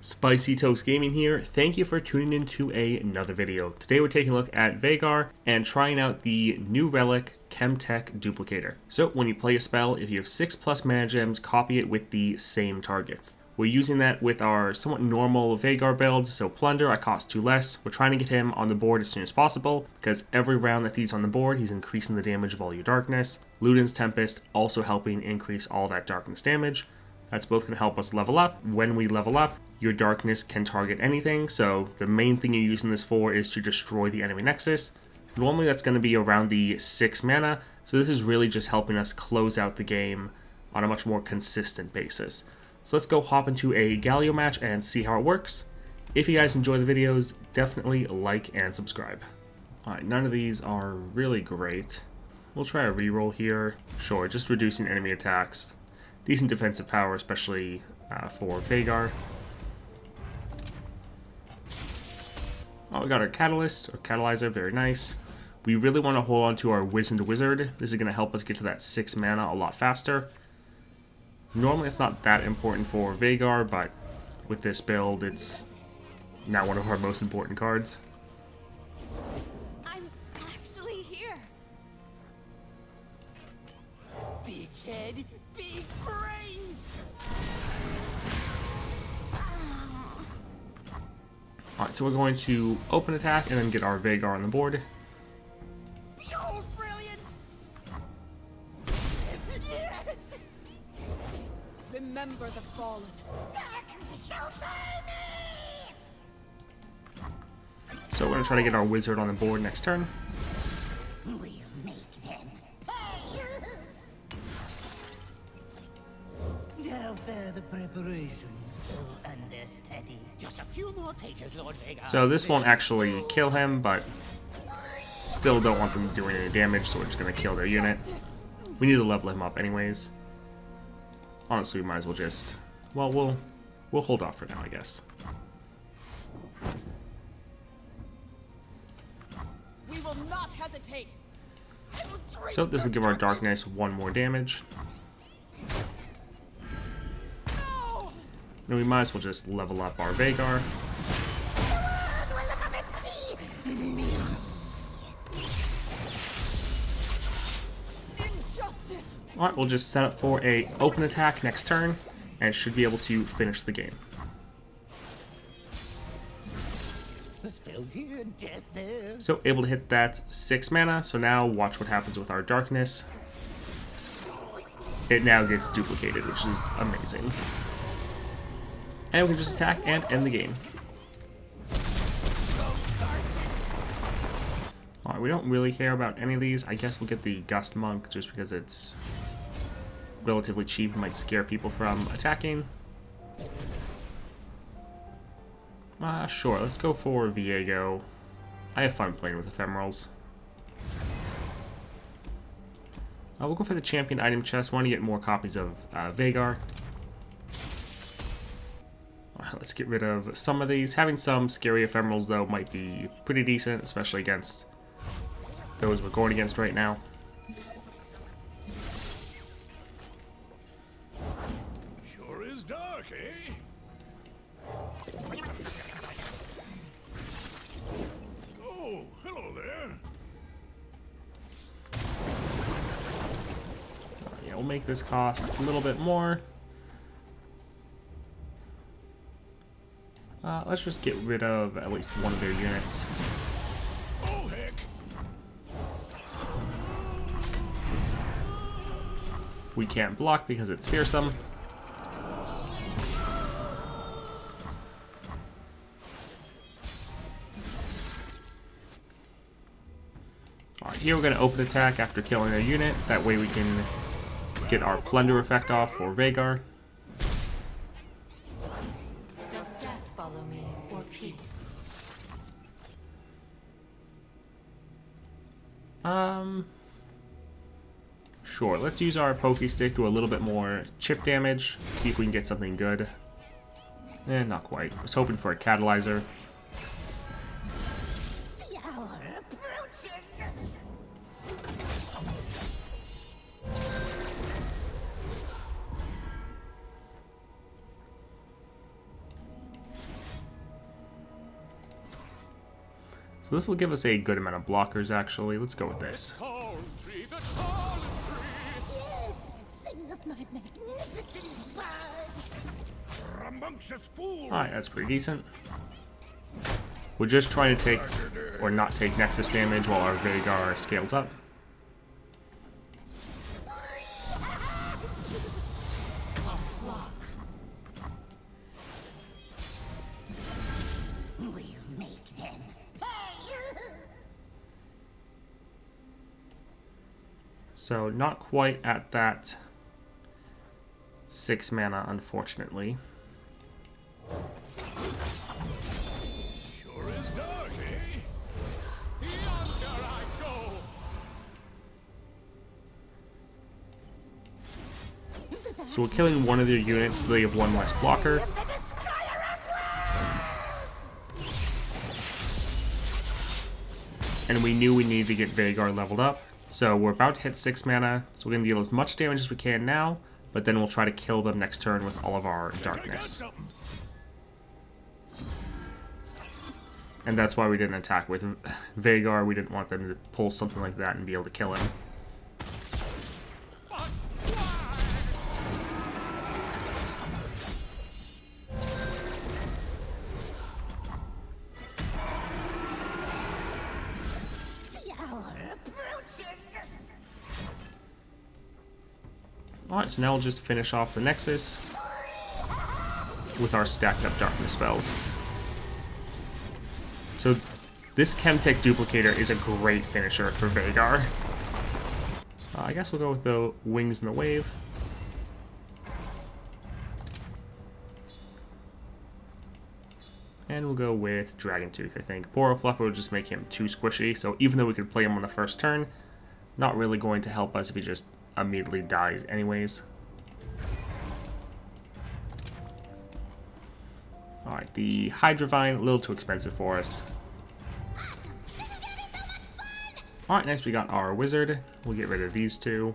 Spicy Toast Gaming here. Thank you for tuning in to another video. Today we're taking a look at Veigar and trying out the new relic Chemtech Duplicator. So when you play a spell, if you have 6+ mana gems, copy it with the same targets. We're using that with our somewhat normal Veigar build, so Plunder, I cost 2 less. We're trying to get him on the board as soon as possible, because every round that he's on the board, he's increasing the damage of all your darkness. Luden's Tempest also helping increase all that darkness damage. That's both going to help us level up. When we level up, your darkness can target anything, so the main thing you're using this for is to destroy the enemy nexus. Normally that's going to be around the 6 mana, so this is really just helping us close out the game on a much more consistent basis. So let's go hop into a Galio match and see how it works. If you guys enjoy the videos, definitely like and subscribe. Alright, none of these are really great. We'll try a reroll here. Sure, just reducing enemy attacks. Decent defensive power, especially for Veigar. Oh, we got our Catalyst, or Catalyzer, very nice. We really want to hold on to our Wizened Wizard. This is going to help us get to that 6 mana a lot faster. Normally it's not that important for Veigar, but with this build it's now one of our most important cards. I'm actually here. Big head, big brain. Alright, so we're going to open attack and then get our Veigar on the board. Behold brilliance! Yes! Remember the fallen. Darkness shall burn me! So we're going to try to get our wizard on the board next turn. We'll make them pay! How fare the preparations, oh understudy? Just a few more pages, Lord Veigar. So this won't actually kill him, but still don't want them doing any damage, so we're just going to kill their unit. We need to level him up anyways. Honestly, we might as well just... Well, we'll hold off for now, I guess. We will not hesitate. So this will give our darkness 1 more damage. No! And we might as well just level up our Veigar. Injustice! Alright, we'll just set up for a open attack next turn, and should be able to finish the game. Spell here, death there. So able to hit that 6 mana, so now watch what happens with our darkness. It now gets duplicated, which is amazing. And we can just attack and end the game. Alright, we don't really care about any of these. I guess we'll get the Gust Monk just because it's relatively cheap and might scare people from attacking. Sure, let's go for Veigar. I have fun playing with ephemerals. We'll go for the champion item chest. Want to get more copies of Veigar. Alright, let's get rid of some of these. Having some scary ephemerals, though, might be pretty decent, especially against those we're going against right now. Sure is dark, eh? Oh, hello there. Yeah, we'll make this cost a little bit more. Let's just get rid of at least one of their units. Oh, heck. We can't block because it's fearsome. Alright, here we're going to open attack after killing a unit. That way we can get our plunder effect off for Veigar. Does death follow me, or peace? Sure, let's use our Pokey Stick to a little bit more chip damage. See if we can get something good. Not quite. I was hoping for a Catalyzer. The hour approaches. So this will give us a good amount of blockers, actually. Let's go with this. Tall tree, the tallest tree. Yes, sing of my magnificent spine. Rambunctious fool. Alright, that's pretty decent. We're just trying to take, or not take Nexus damage while our Veigar scales up. We'll make them pay. So not quite at that 6 mana, unfortunately. Sure is dark, eh? Yonder I go. So we're killing one of their units, so they have one less blocker. The destroyer of worlds. And we knew we needed to get Veigar leveled up. So we're about to hit 6 mana, so we're going to deal as much damage as we can now, but then we'll try to kill them next turn with all of our I got darkness. something. And that's why we didn't attack with Veigar. We didn't want them to pull something like that and be able to kill him. But why? The hour approaches. Alright, so now we'll just finish off the Nexus with our stacked up darkness spells. So this Chemtech Duplicator is a great finisher for Veigar. I guess we'll go with the Wings and the Wave. And we'll go with Dragon Tooth, I think. Fluffer will just make him too squishy, so even though we could play him on the first turn, not really going to help us if he just immediately dies anyways. Alright, the Hydrovine, a little too expensive for us. Alright, next we got our Wizard. We'll get rid of these two.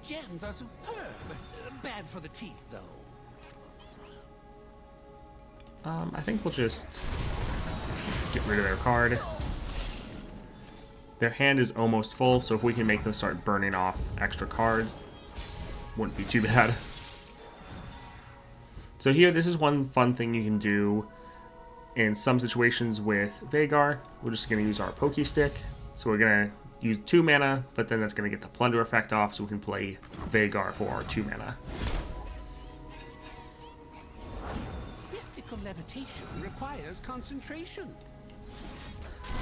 Gems are superb. Bad for the teeth, though. I think we'll just get rid of their card. Their hand is almost full, so if we can make them start burning off extra cards, wouldn't be too bad. So here, this is one fun thing you can do in some situations with Veigar. We're just going to use our Poke Stick. So we're going to use 2 mana, but then that's going to get the Plunder effect off, so we can play Veigar for our 2 mana. Mystical levitation requires concentration.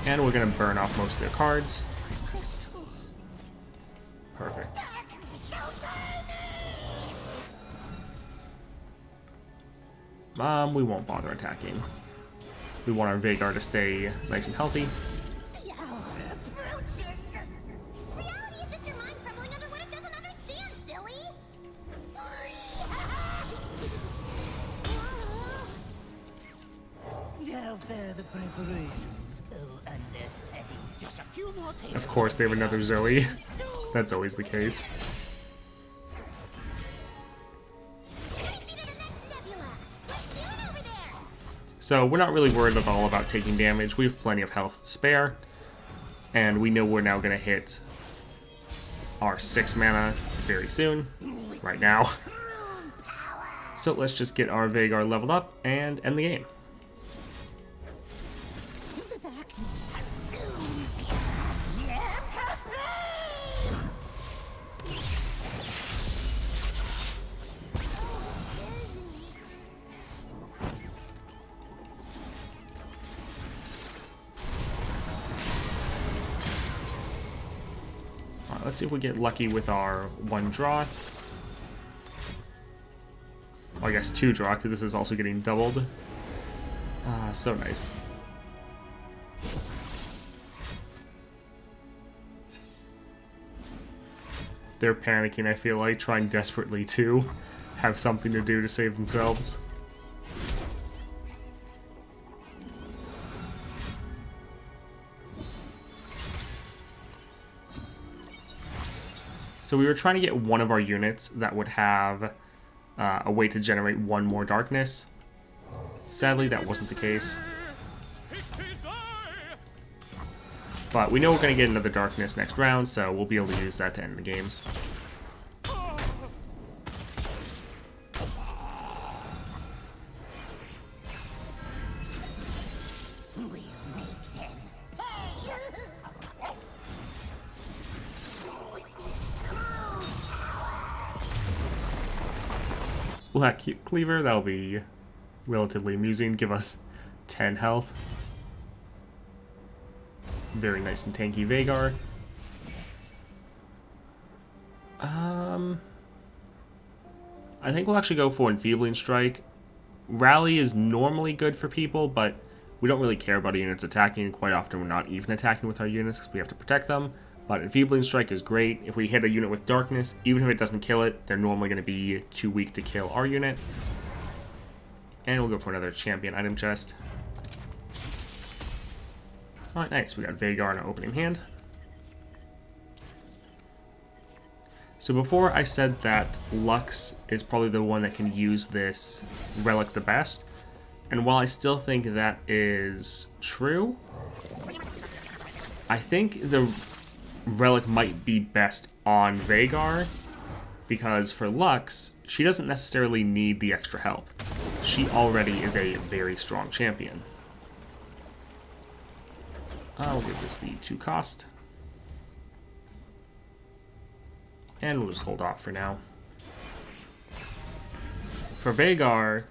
And we're going to burn off most of their cards. Crystals. Perfect. We won't bother attacking. We want our Veigar to stay nice and healthy. The hour approaches. Reality is just your mind crumbling under what it doesn't understand, silly! How fare the preparations, oh understudy? Just a few more pages. Of course, they have another Zoe. That's always the case. So we're not really worried at all about taking damage. We have plenty of health to spare. And we know we're now going to hit our 6 mana very soon. Right now. So let's just get our Veigar leveled up and end the game. The darkness consumes you. Yeah, complete. Alright, let's see if we get lucky with our 1 draw. Well, I guess 2 draw, because this is also getting doubled. Ah, so nice. They're panicking, I feel like, trying desperately to have something to do to save themselves. So we were trying to get one of our units that would have a way to generate one more darkness. Sadly, that wasn't the case. But we know we're going to get another darkness next round, so we'll be able to use that to end the game. Black Cleaver, that'll be relatively amusing. Give us 10 health. Very nice and tanky Veigar. I think we'll actually go for Enfeebling Strike. Rally is normally good for people, but we don't really care about our units attacking. Quite often we're not even attacking with our units because we have to protect them. But Enfeebling Strike is great. If we hit a unit with Darkness, even if it doesn't kill it, they're normally going to be too weak to kill our unit. And we'll go for another champion item chest. Alright, nice. We got Veigar in our opening hand. So before I said that Lux is probably the one that can use this relic the best. And while I still think that is true, I think the relic might be best on Veigar, because for Lux, she doesn't necessarily need the extra help. She already is a very strong champion. I'll give this the 2 cost. And we'll just hold off for now. For Veigar,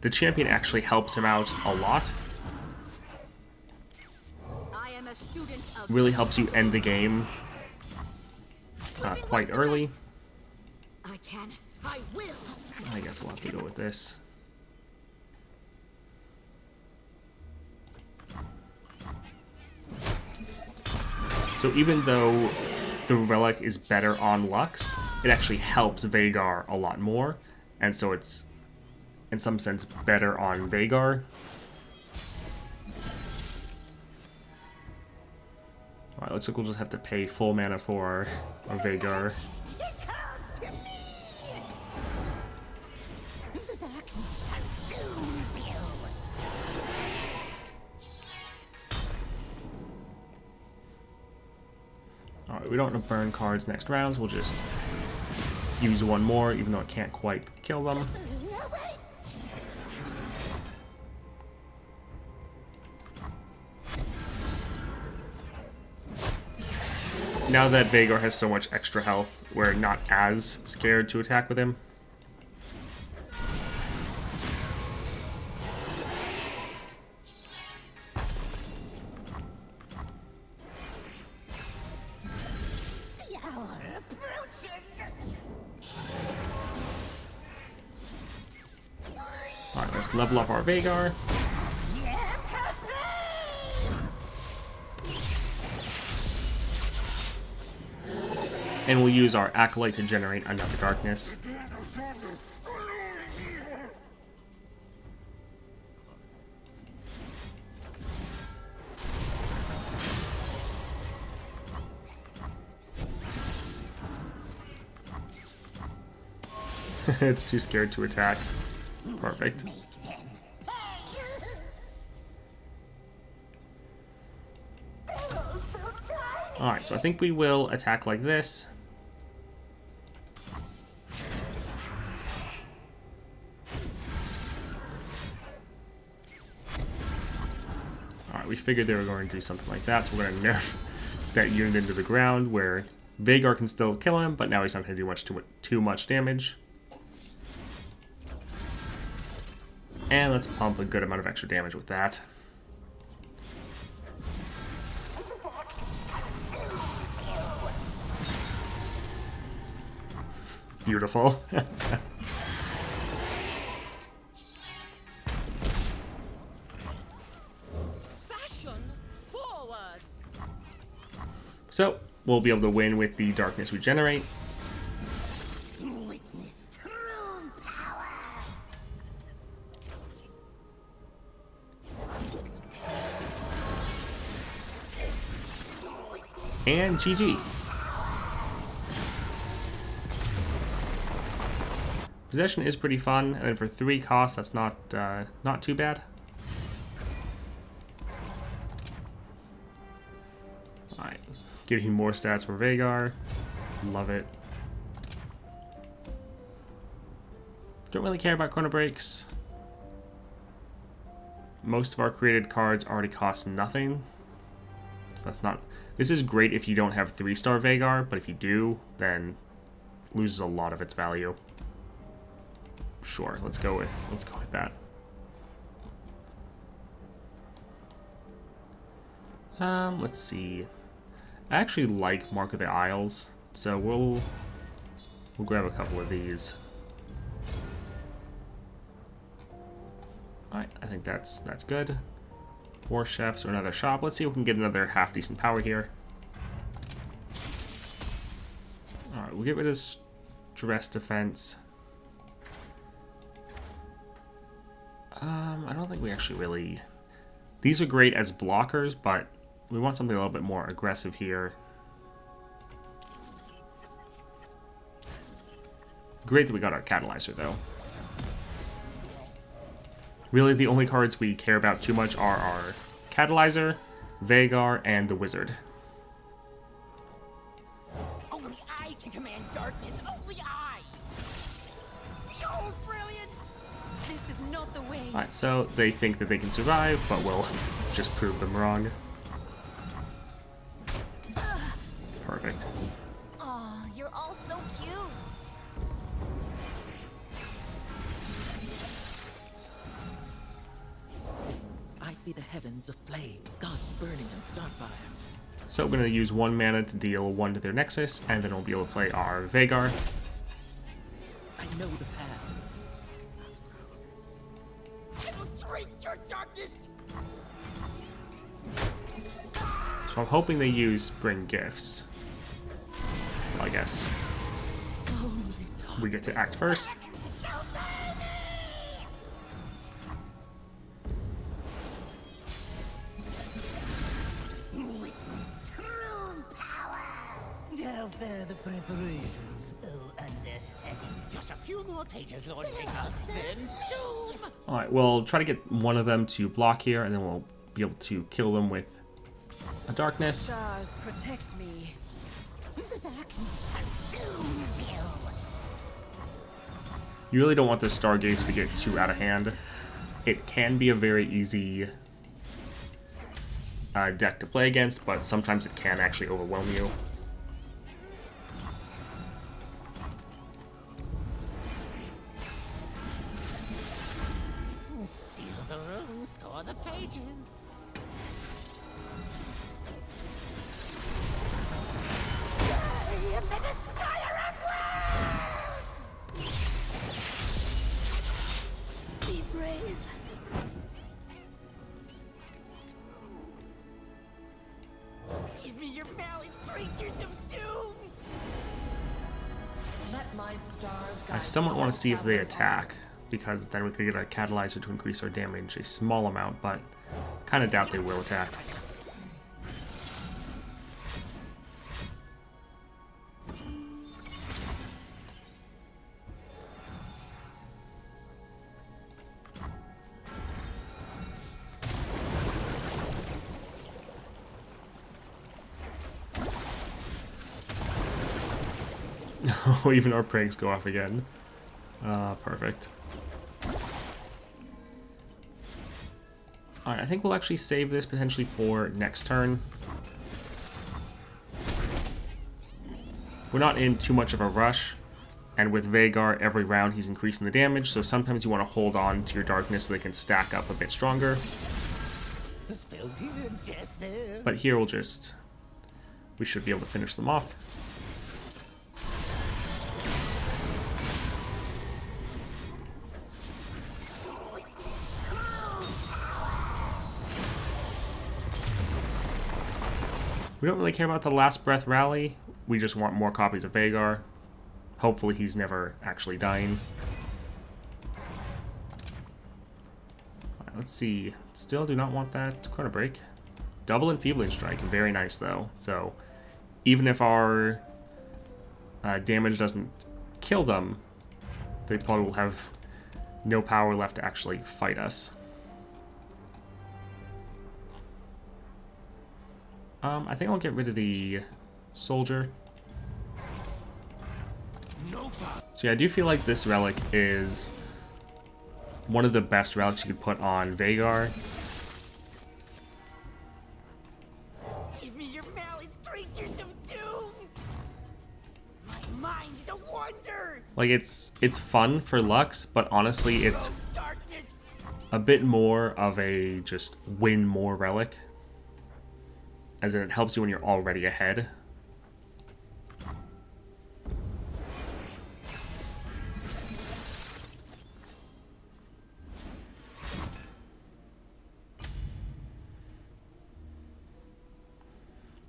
the champion actually helps him out a lot. Really helps you end the game quite early. I can. I will. I guess I'll have to go with this. So even though the relic is better on Lux, it actually helps Veigar a lot more, and so it's in some sense better on Veigar. Alright, looks like we'll just have to pay full mana for our Veigar. Alright, we don't want to burn cards next round, so we'll just use one more, even though it can't quite kill them. Now that Veigar has so much extra health, we're not as scared to attack with him. Alright, let's level up our Veigar. And we'll use our Acolyte to generate another darkness. It's too scared to attack. Perfect. Alright, so I think we will attack like this. Alright, we figured they were going to do something like that, so we're going to nerf that unit into the ground, where Veigar can still kill him, but now he's not going to do too much damage. And let's pump a good amount of extra damage with that. Beautiful. So, we'll be able to win with the darkness we generate. Witness true power. And GG. Possession is pretty fun, and then for 3 costs, that's not too bad. Alright, giving more stats for Veigar. Love it. Don't really care about Chrono Breaks. Most of our created cards already cost nothing. So that's not... This is great if you don't have 3-star Veigar, but if you do, then it loses a lot of its value. Sure, let's go with that. Let's see. I actually like Mark of the Isles, so we'll grab a couple of these. Alright, I think that's good. 4 chefs or another shop. Let's see if we can get another half decent power here. Alright, we'll get rid of stress defense. I don't think we actually really... These are great as blockers, but we want something a little bit more aggressive here. Great that we got our Catalyzer, though. Really, the only cards we care about too much are our Catalyzer, Veigar, and the Wizard. Only I can command darkness. Only I. Behold brilliance. This is not the way. Alright, so they think that they can survive, but we'll just prove them wrong. Perfect. Oh, you're all so cute. I see the heavens aflame, gods burning in starfire. So we're going to use 1 mana to deal 1 to their Nexus, and then we'll be able to play our Veigar. I know the path. I will drink your darkness. So I'm hoping they use Spring Gifts. Well, I guess we get to act first. Witness true power. How fare the preparations, oh understudy? Just a few more pages, Lord Veigar, then doom. Alright, we'll try to get one of them to block here, and then we'll be able to kill them with a Darkness. Stars protect me. The darkness consumes you. You really don't want the Stargates to get too out of hand. It can be a very easy deck to play against, but sometimes it can actually overwhelm you. Seal the room, score the pages. I am the destroyer of worlds! Be brave. Give me your malice, creatures of doom! Let my stars I guide somewhat want all to see if they travelers attack, because then we could get a Catalyzer to increase our damage a small amount, but kind of doubt they will attack. Oh, even our pranks go off again. Perfect. Alright, I think we'll actually save this potentially for next turn. We're not in too much of a rush, and with Veigar, every round he's increasing the damage, so sometimes you want to hold on to your Darkness so they can stack up a bit stronger. The spell's here, death there. But here we should be able to finish them off. We don't really care about the Last Breath rally. We just want more copies of Veigar. Hopefully he's never actually dying. Alright, let's see. Still do not want that Chrono Break. Double Enfeebling Strike. Very nice, though. So, even if our damage doesn't kill them, they probably will have no power left to actually fight us. I think I'll get rid of the soldier. So yeah, I do feel like this relic is one of the best relics you could put on Veigar. Give me your malice, creatures of doom! My mind is a wonder! Like, it's fun for Lux, but honestly, it's Darkness! a bit more of a just win more relic. As in, it helps you when you're already ahead.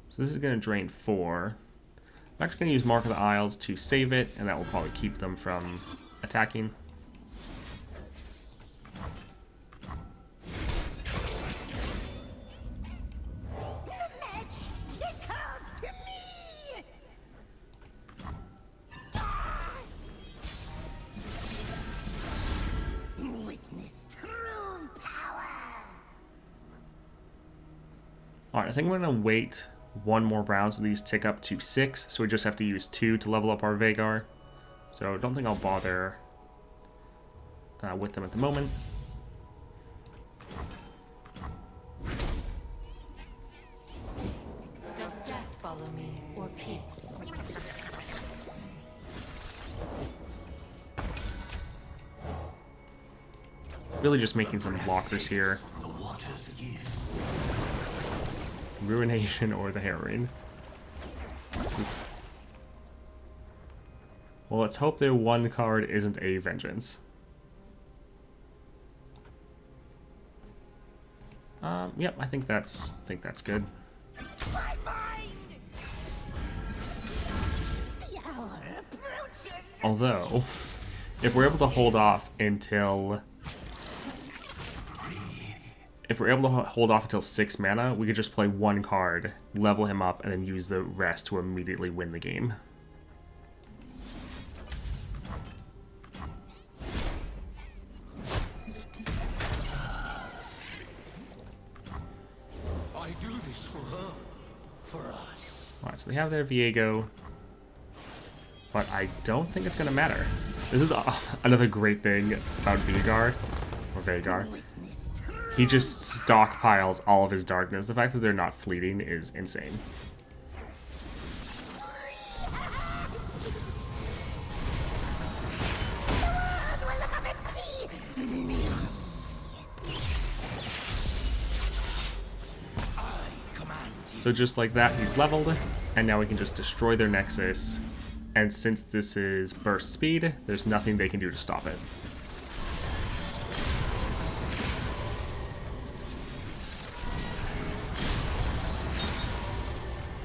So this is going to drain 4. I'm actually going to use Mark of the Isles to save it, and that will probably keep them from attacking. Alright, I think I'm going to wait one more round so these tick up to 6, so we just have to use 2 to level up our Veigar. So I don't think I'll bother with them at the moment. Does death follow me, or peace? Really just making some blockers here. Ruination or the Harrowing. Well, let's hope their one card isn't a Vengeance. Yep, I think that's good. My mind! The hour approaches! Although, if we're able to hold off until... If we're able to hold off until 6 mana, we could just play one card, level him up, and then use the rest to immediately win the game. I do this for her. For us. Alright, so they have their Viego, but I don't think it's going to matter. This is another great thing about Veigar, or Veigar. He just stockpiles all of his darkness. The fact that they're not fleeting is insane. So just like that, he's leveled, and now we can just destroy their Nexus. And since this is burst speed, there's nothing they can do to stop it.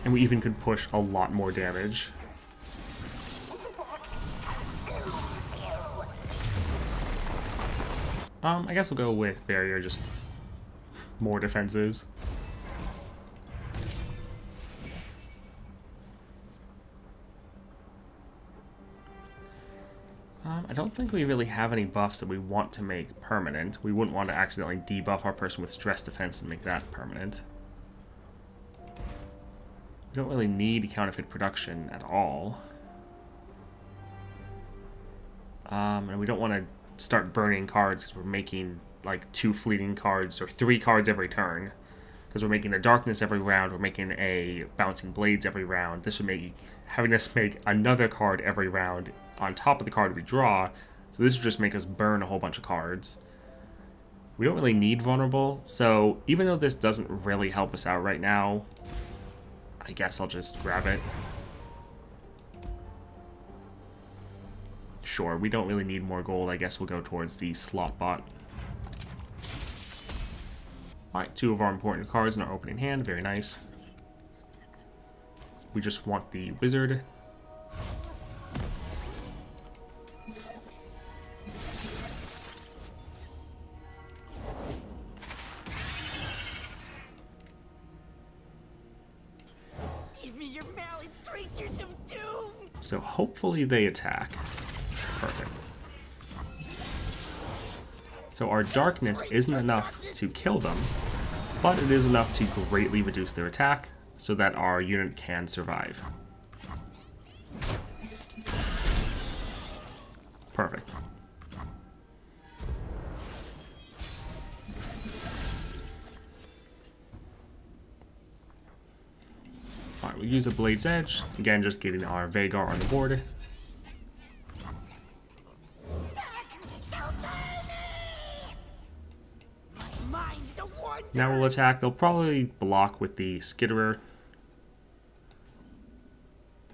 And we even could push a lot more damage. I guess we'll go with Barrier, just more defenses. I don't think we really have any buffs that we want to make permanent. We wouldn't want to accidentally debuff our person with stress defense and make that permanent. We don't really need counterfeit production at all. And we don't want to start burning cards because we're making like 2 fleeting cards or 3 cards every turn. Because we're making a darkness every round, we're making a bouncing blades every round. This would make having us make another card every round on top of the card we draw. So this would just make us burn a whole bunch of cards. We don't really need vulnerable, so even though this doesn't really help us out right now, I guess I'll just grab it. Sure, we don't really need more gold. I guess we'll go towards the slot bot. Alright, 2 of our important cards in our opening hand. Very nice. We just want the wizard. Give me your malice, creatures of doom! So hopefully they attack. Perfect. So our darkness isn't enough to kill them, but it is enough to greatly reduce their attack so that our unit can survive. Perfect. Alright, we'll use a Blade's Edge. Again, just getting our Veigar on the board. Now we'll attack. They'll probably block with the Skitterer.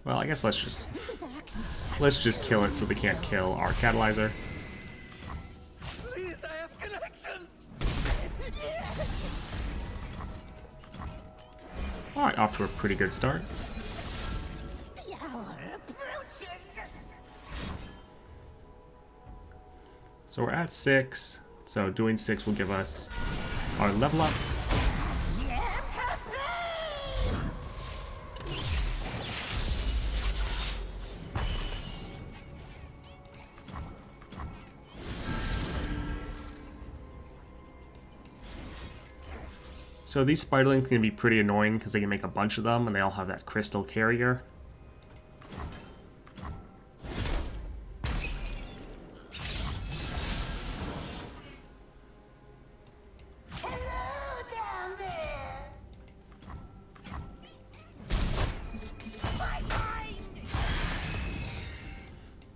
Well, I guess let's just kill it so they can't kill our Catalyzer. Please, I have connections. Alright, off to a pretty good start. The hour approaches. So we're at 6. So doing 6 will give us our level up. So these spiderlings can be pretty annoying because they can make a bunch of them and they all have that crystal carrier.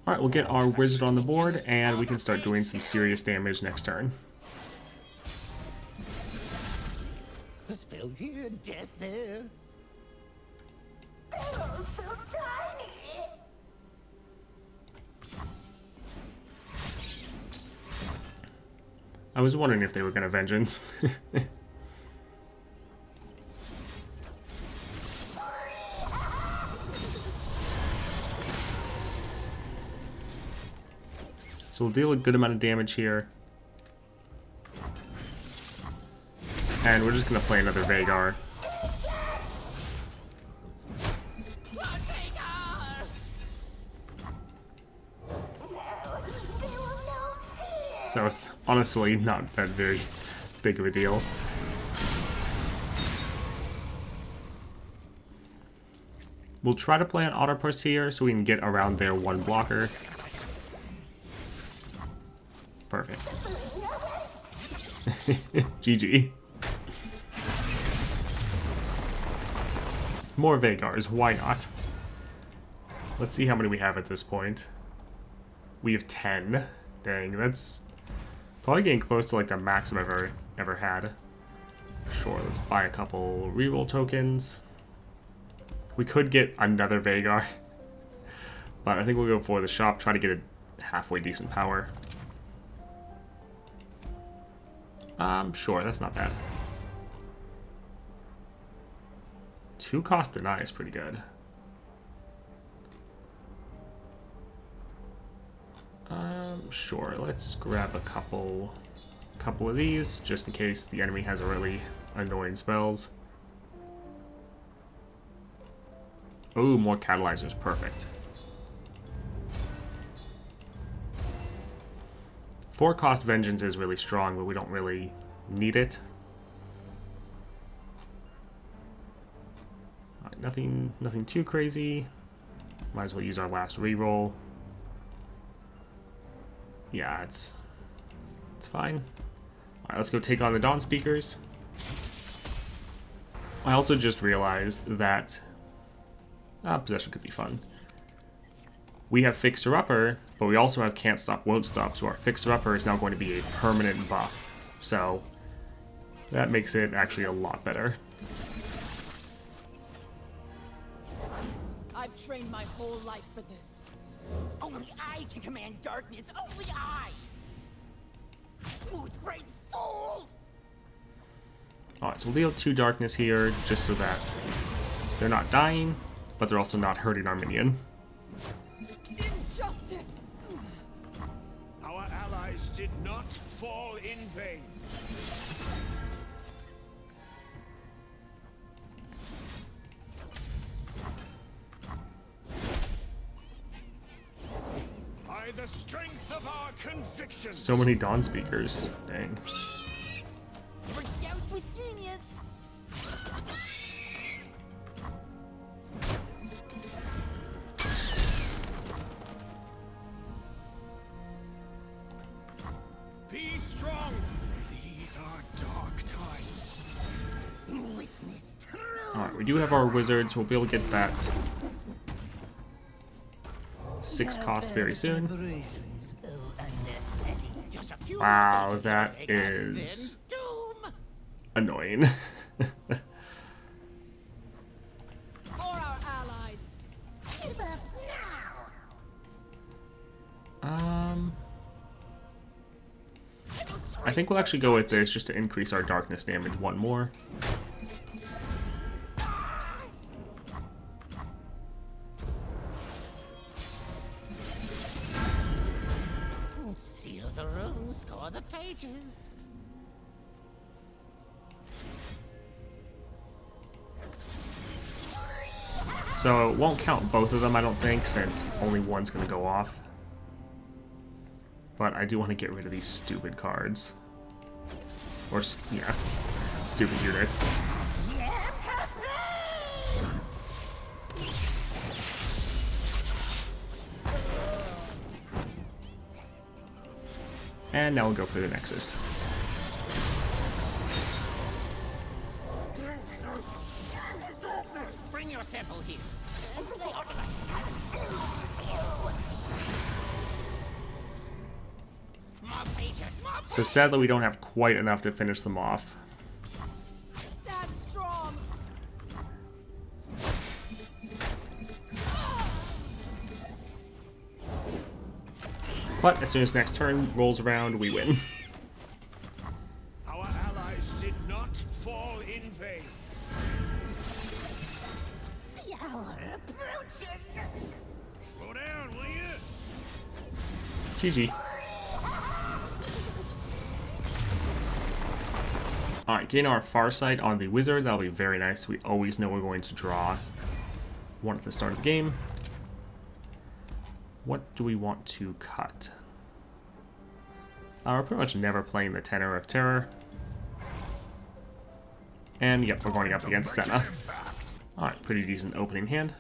Alright, we'll get our wizard on the board, and we can start doing some serious damage next turn. A spell here, death there. Oh, so tiny. I was wondering if they were going to vengeance. So we'll deal a good amount of damage here. And we're just going to play another Veigar. So it's honestly not that very big of a deal. We'll try to play an Autopus here so we can get around their one blocker. Perfect. GG. More Veigars, why not? Let's see how many we have at this point. We have 10. Dang, that's probably getting close to like the max I've ever had. Sure, let's buy a couple reroll tokens. We could get another Veigar, but I think we'll go for the shop, try to get a halfway decent power. Sure, that's not bad. 2 cost deny is pretty good. Sure, let's grab a couple of these, just in case the enemy has a really annoying spells. Oh, more catalyzers, perfect. 4 cost vengeance is really strong, but we don't really need it. Right, nothing too crazy. Might as well use our last reroll. Yeah, it's fine. Alright, let's go take on the Dawn Speakers. I also just realized that possession could be fun. We have Fixer Upper, but we also have Can't Stop, Won't Stop, so our Fixer Upper is now going to be a permanent buff. So that makes it actually a lot better. I've trained my whole life for this. Only I can command darkness. Only I. Smooth-brained fool. Alright, so we'll deal 2 darkness here, just so that they're not dying, but they're also not hurting our minion. Injustice! Our allies did not fall in vain. By the strength of our convictions. So many Dawn speakers. Dang. We're doused with genius. Be strong. These are dark times. Witness true. Alright, we do have our wizards. We'll be able to get that 6 cost very soon. Preparations, oh, understudy. Just a few Wow, pages that of Veigar, is then doom. annoying. For our allies. Give up now. I think we'll actually go with this just to increase our darkness damage 1 more. Seal the room, score the pages. So it won't count both of them, I don't think, since only one's going to go off. But I do want to get rid of these stupid cards. Or, yeah, stupid units. And now we'll go for the Nexus. Bring your sample here. More pages, more pages. So sadly we don't have quite enough to finish them off. Stand strong. But as soon as next turn rolls around, we win. Our allies did not fall in vain. The hour approaches. Slow down, will you? GG. Alright, gain our far sight on the wizard. That'll be very nice. We always know we're going to draw one at the start of the game. What do we want to cut? We're pretty much never playing the Tenor of Terror. And yep, we're going up against Senna. Alright, pretty decent opening hand.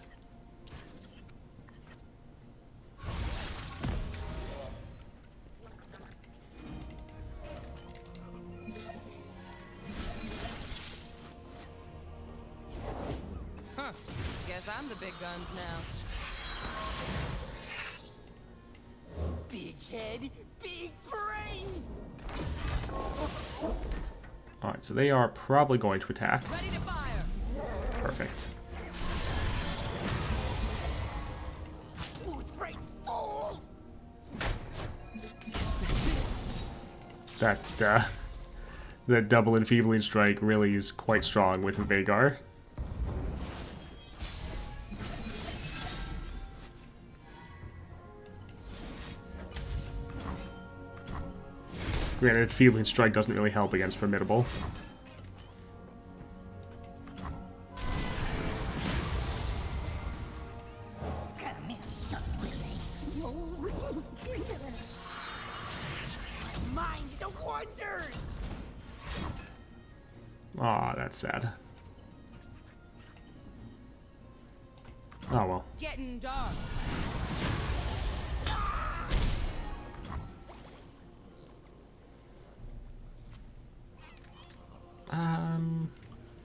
Huh. Guess I'm the big guns now. Big head, big brain. Alright, so they are probably going to attack. Ready to fire. Perfect. Smooth brain fool. That double enfeebling strike really is quite strong with Veigar. Granted, enfeebling strike doesn't really help against Formidable. Come here, softly. Mind's the wonder. Aw, that's sad. Oh well. Getting dark.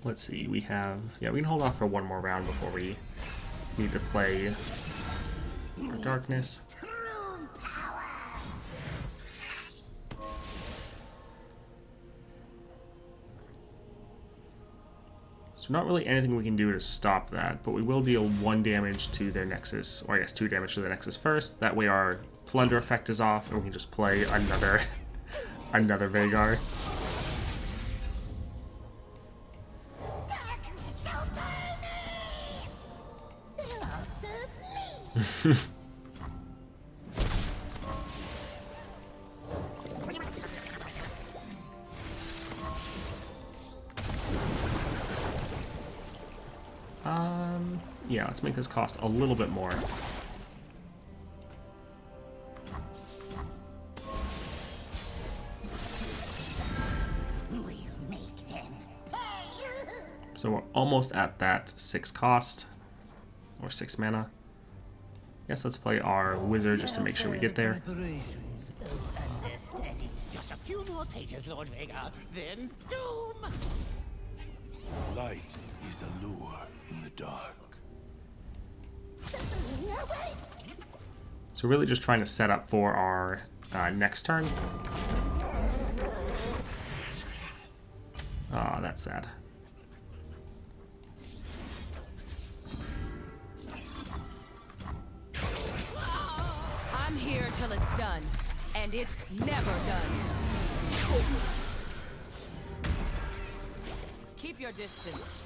Let's see, we have... Yeah, we can hold off for one more round before we need to play our Darkness. True power. So not really anything we can do to stop that, but we will deal 1 damage to their Nexus, or I guess 2 damage to the Nexus first. That way our Plunder effect is off, and we can just play another Veigar. Darkness obey me. It all serves me. Yeah, let's make this cost a little bit more. So we're almost at that 6 cost, or 6 mana. Guess let's play our wizard just to make sure we get there. Preparations, understudy. Just a few more pages, Lord Veigar, then doom! Light is a lure in the dark. So really just trying to set up for our next turn. Oh, that's sad. I'm here till it's done, and it's never done. Keep your distance.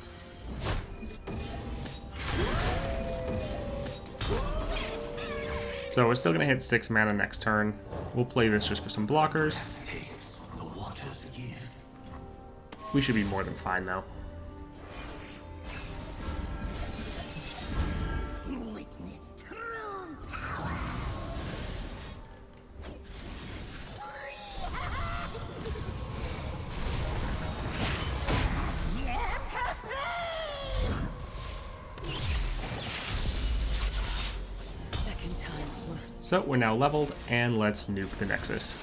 So we're still going to hit 6 mana next turn. We'll play this just for some blockers. The waters give. We should be more than fine though. Witness true power. Second time's worse. So we're now leveled, and let's nuke the Nexus.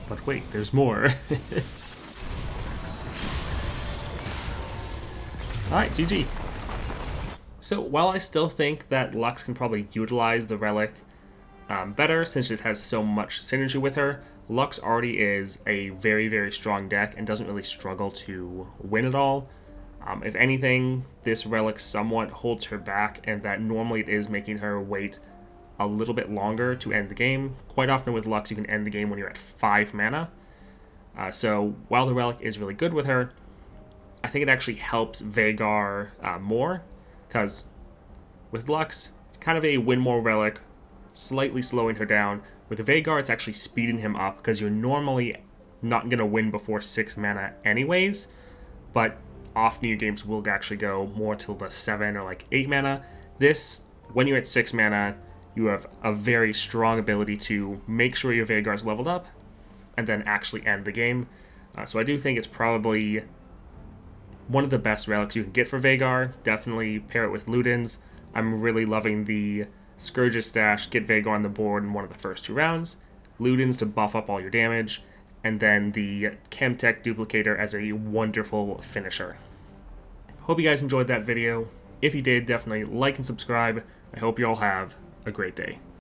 But wait, there's more. Alright, GG. So while I still think that Lux can probably utilize the Relic better since it has so much synergy with her, Lux already is a very, very strong deck and doesn't really struggle to win at all. If anything, this Relic somewhat holds her back, and that normally it is making her wait a little bit longer to end the game. Quite often with Lux, you can end the game when you're at 5 mana. So while the Relic is really good with her, I think it actually helps Veigar more, because with Lux, it's kind of a win more Relic, slightly slowing her down. With Veigar, it's actually speeding him up, because you're normally not going to win before 6 mana anyways, but often your games will actually go more till the 7 or like 8 mana. This, when you're at 6 mana, you have a very strong ability to make sure your Veigar's leveled up, and then actually end the game. So I do think it's probably one of the best relics you can get for Veigar. Definitely pair it with Ludens. I'm really loving the Scourge's Stash, get Veigar on the board in one of the first 2 rounds, Ludens to buff up all your damage, and then the Chemtech Duplicator as a wonderful finisher. Hope you guys enjoyed that video. If you did, definitely like and subscribe. I hope you all have a great day.